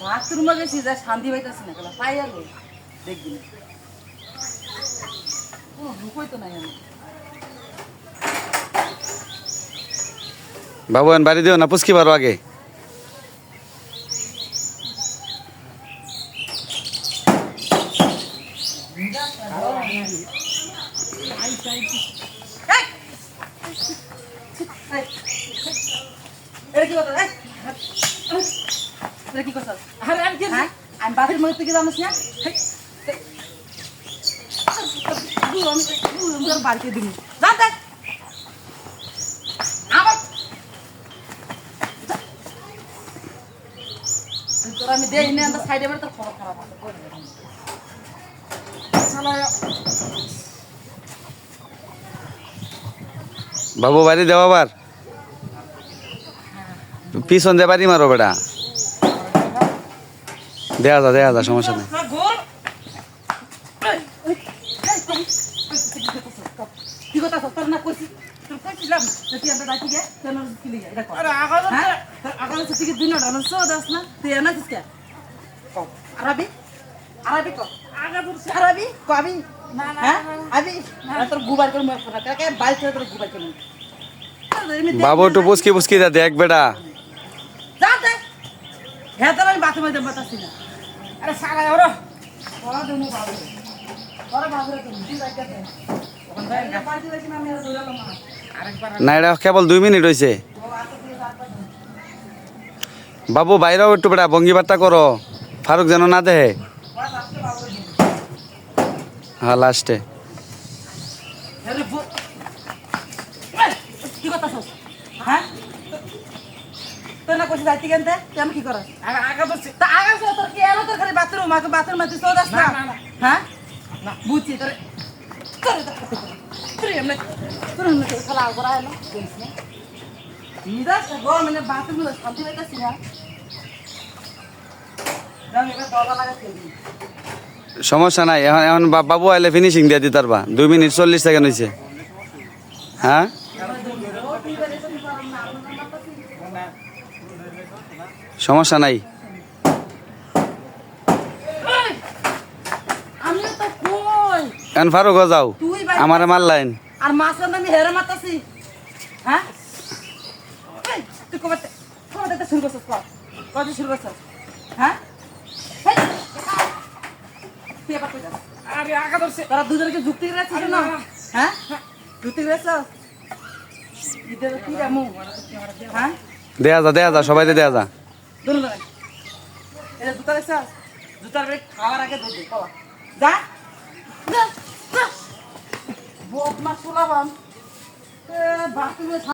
বাথরুমে গেছি যা শান্তি পাইতেছি না, পাই আর দেখবি না কোনো ঢুকই তো নাই আমি। বাবু এন বাড়ি দিও না, পুচকি বারো আগে। আমি বাথরুম মধ্যে থেকে জানিস না বাড়িতে দিবি জানতে আমার তোর আমি দেখি না সাইডে বেড়ে তোর খবর খারাপ আছে বাবু বাড়ি দেও আবার, পিছন দিয়ে বাড়ি মারো বেটা। দেয়া যা সমস্যা নেই। কি কথা তোর না কইছি তোর কইছিলাম যে তুই আমরা যাইতি গে কেন কি লিয়া এটা কর। আরে আগা থেকে দুই নটা আমরা সো দাস না তুই না কিসকে আরবি কো আগা বলছি আরবি কো আমি না না আবি তোর গুবার করে মার ফটা কাকে বাইল করে তোর গুবার করে বাবু একটু পুচকি দা দেখ বেটা। যাতে হ্যাঁ তোর আমি বাথরুমে দেব বাতাসি না। আরে সাগা ওরে ওরা দুনো বাবু ওরা বাবু রে তুই যাইতে দে ওখান থেকে পাইতে দেখি না আমি আর দৌড়ালাম না আরেকবার না এটা কেবল 2 মিনিট হয়েছে। বাবু বাইরেও একটু বেটা ভঙ্গি বার্তা করো, ফারুক যেন না দেহে। হ্যাঁ লাস্টে কি কথা হ্যাঁ তোর না কইছিস যাইতে কেনতে তুই আমি কি করাস আগা বলছি তা আগা তোর কি এলো তোর খালি বাথরুম আমাকে বাথরুম মধ্যে সো দাস না হ্যাঁ না বুঝছি তোর তুই এমনি তোর না তোর খালা আগরা এলো কইছিস না নিদাস গো মানে বাথরুম মধ্যে শান্তি পাইতাছি না দাম এবার দলা লাগাতে দিবি সমস্যা নাই। এখন এখন বাবু আইলে ফিনিশিং দিয়ে দিতে পারবা। 2 মিনিট 40 সেকেন্ড হয়েছে। হ্যাঁ সমস্যা নাই। আমি তো কই এখন ফারুক যাও, আমারে মারলাইন। আর মাছের নামে হেরে মাতাছি হ্যাঁ তুই কবে শুরু করছিস কত শুরু করছিস হ্যাঁ তুই এবার কই যাস আরে আগা ধরছে তোরা দুজনকে যুক্তি করেছিস না হ্যাঁ যুক্তি করেছিস ইদের কি রামু হ্যাঁ দেয়া যা সবাই দেয়া যা। দুনো ধরে এটা জুতা দেখছিস জুতার বেট খাওয়ার আগে ধরে দে খাওয়া যা যা বদমাশ পোলাবান বাথরুমে